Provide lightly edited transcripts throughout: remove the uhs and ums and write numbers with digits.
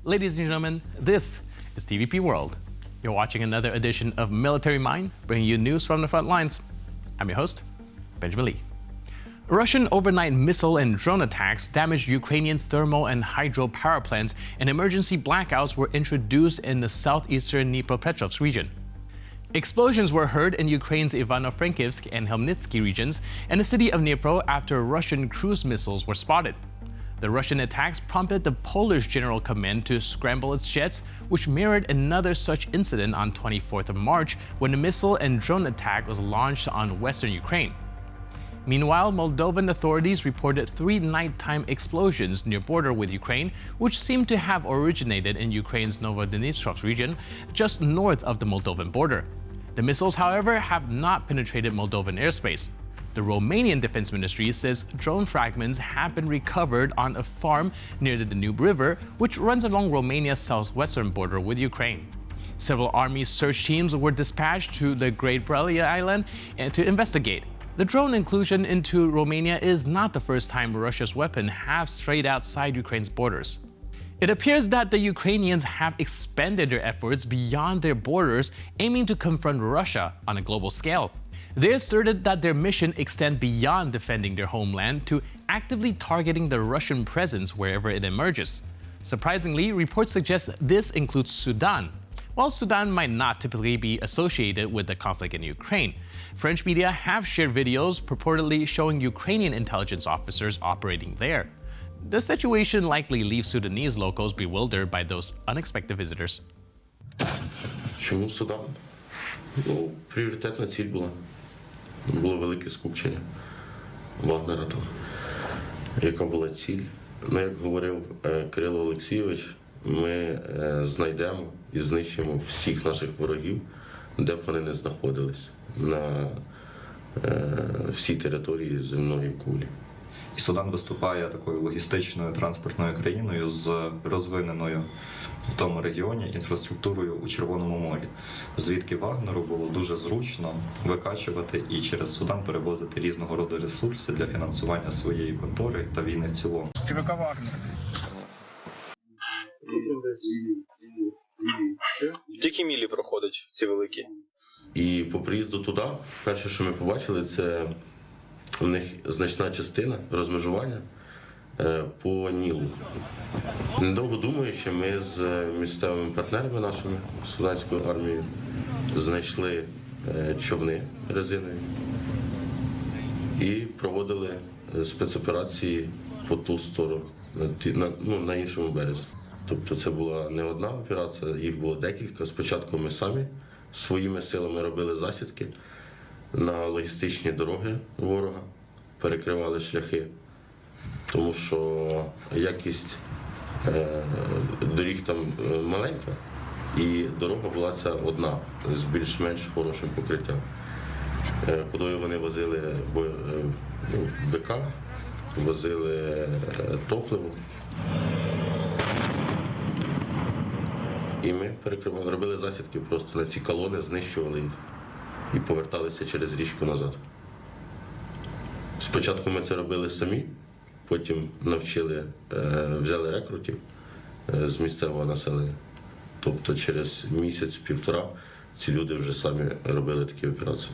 Ladies and gentlemen, this is TVP World. You're watching another edition of Military Mind, bringing you news from the front lines. I'm your host, Benjamin Lee. Russian overnight missile and drone attacks damaged Ukrainian thermal and hydro power plants, and emergency blackouts were introduced in the southeastern Dnipropetrovsk region. Explosions were heard in Ukraine's Ivano-Frankivsk and Khmelnytskyi regions and the city of Dnipro after Russian cruise missiles were spotted. The Russian attacks prompted the Polish General Command to scramble its jets, which mirrored another such incident on 24th of March when a missile and drone attack was launched on western Ukraine. Meanwhile, Moldovan authorities reported 3 nighttime explosions near border with Ukraine, which seemed to have originated in Ukraine's Novodnipropetrovsk region, just north of the Moldovan border. The missiles, however, have not penetrated Moldovan airspace. The Romanian Defense Ministry says drone fragments have been recovered on a farm near the Danube River, which runs along Romania's southwestern border with Ukraine. Several army search teams were dispatched to the Great Brelia Island to investigate. The drone inclusion into Romania is not the first time Russia's weapons have strayed outside Ukraine's borders. It appears that the Ukrainians have expanded their efforts beyond their borders, aiming to confront Russia on a global scale. They asserted that their mission extends beyond defending their homeland to actively targeting the Russian presence wherever it emerges. Surprisingly, reports suggest this includes Sudan. While Sudan might not typically be associated with the conflict in Ukraine, French media have shared videos purportedly showing Ukrainian intelligence officers operating there. The situation likely leaves Sudanese locals bewildered by those unexpected visitors. Чому Судан? Пріоритетна ціль була. Було велике скупчення Вагнера там. Яка була ціль? Як говорив Кирило Олексійович, ми знайдемо і знищимо всіх наших ворогів, де б вони не знаходились, на всій території земної кулі. І Судан виступає такою логістичною транспортною країною з розвиненою в тому регіоні інфраструктурою у Червоному морі, звідки Вагнеру було дуже зручно викачувати і через Судан перевозити різного роду ресурси для фінансування своєї контори та війни в цілому. Які мілі проходять ці великі? І по приїзду туди, перше, що ми побачили, це у них значна частина розмежування по Нілу. Недовго думаючи, ми з місцевими партнерами нашими, Суданською армією, знайшли човни резинові і проводили спецоперації по ту сторону, на іншому березі. Тобто це була не одна операція, їх було декілька. Спочатку ми самі своїми силами робили засідки на логістичні дороги ворога, перекривали шляхи, тому що якість доріг там маленька, і дорога була ця одна, з більш-менш хорошим покриттям. Куди вони возили БК, возили топливо. І ми перекривали, робили засідки просто на ці колони, знищували їх і поверталися через річку назад. Спочатку ми це робили самі, потім навчили, взяли рекрутів з місцевого населення. Тобто через місяць-півтора ці люди вже самі робили такі операції.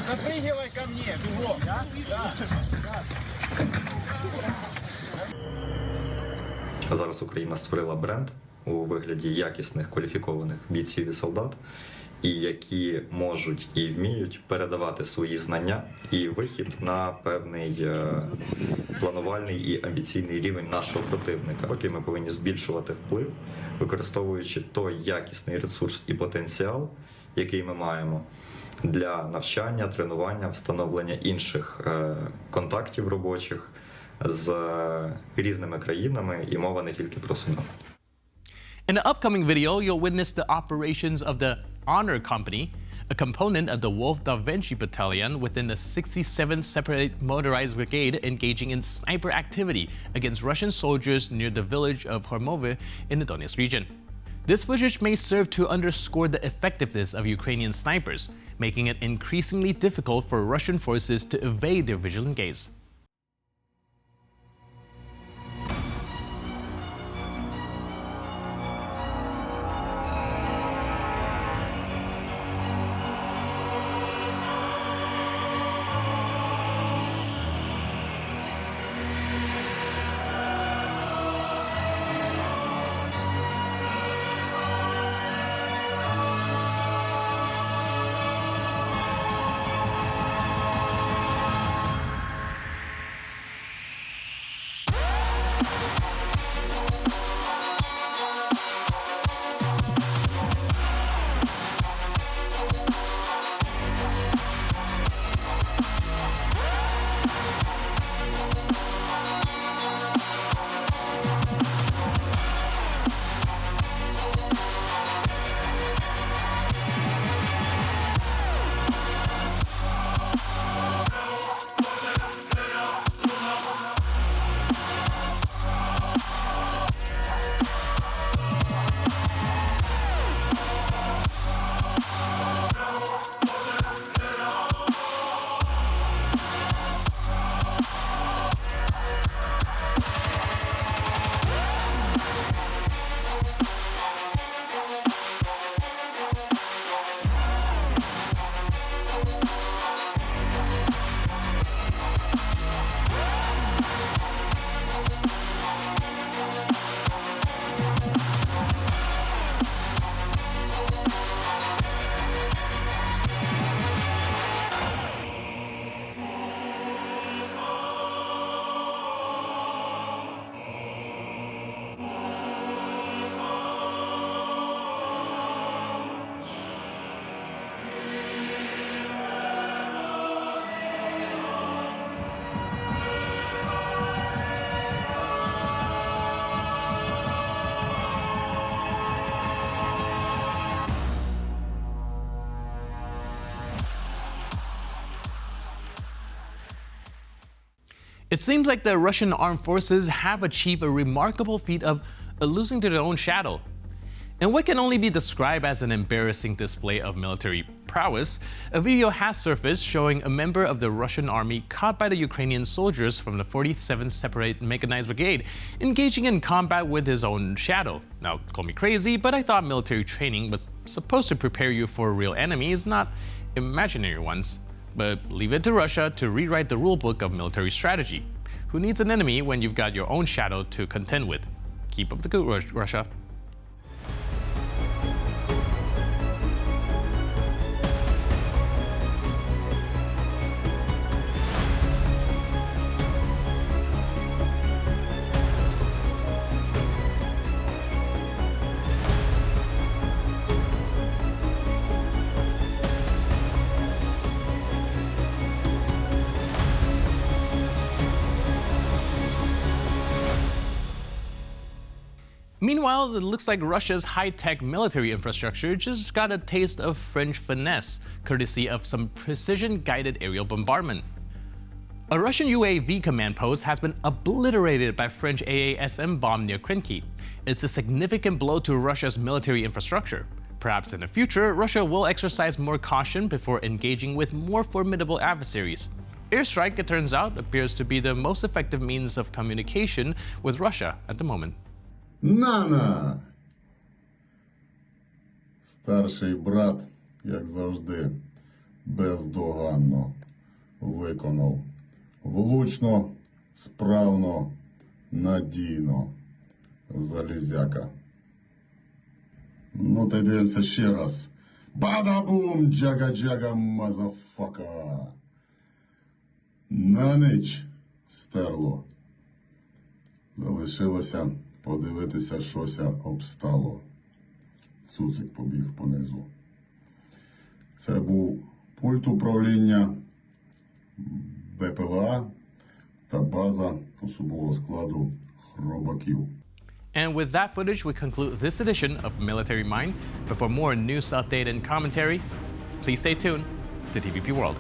Запрыгивай ко мне, бегом. Зараз Україна створила бренд у вигляді якісних кваліфікованих бійців і солдат, і які можуть і вміють передавати свої знання і вихід на певний планувальний і амбіційний рівень нашого противника. Поки ми повинні збільшувати вплив, використовуючи той якісний ресурс і потенціал, який ми маємо для навчання, тренування, встановлення інших контактів робочих з різними країнами, і мова не тільки про Судан. In the upcoming video, you'll witness the operations of the Honor Company, a component of the Wolf Da Vinci Battalion within the 67th Separate Motorized Brigade, engaging in sniper activity against Russian soldiers near the village of Hormove in the Donetsk region. This footage may serve to underscore the effectiveness of Ukrainian snipers, making it increasingly difficult for Russian forces to evade their vigilant gaze. It seems like the Russian armed forces have achieved a remarkable feat of losing to their own shadow. In what can only be described as an embarrassing display of military prowess, a video has surfaced showing a member of the Russian army caught by the Ukrainian soldiers from the 47th Separate Mechanized Brigade engaging in combat with his own shadow. Now, call me crazy, but I thought military training was supposed to prepare you for real enemies, not imaginary ones. But leave it to Russia to rewrite the rulebook of military strategy. Who needs an enemy when you've got your own shadow to contend with? Keep up the good work, Russia. Meanwhile, it looks like Russia's high-tech military infrastructure just got a taste of French finesse, courtesy of some precision-guided aerial bombardment. A Russian UAV command post has been obliterated by French AASM bomb near Krenki. It's a significant blow to Russia's military infrastructure. Perhaps in the future, Russia will exercise more caution before engaging with more formidable adversaries. Airstrike, it turns out, appears to be the most effective means of communication with Russia at the moment. Нана! Старший брат, як завжди, бездоганно виконав. Влучно, справно, надійно. Залізяка. Ну, та йдемося ще раз. Бада-бум, джага-джага, мазафака. На ніч стерло. Залишилося подивитися, щося обстало. Цуцик побіг понизу. Це був пульт управління БПЛА та база особового складу хробаків. And with that footage, we conclude this edition of Military Mind. But for more news update and commentary, please stay tuned to TVP World.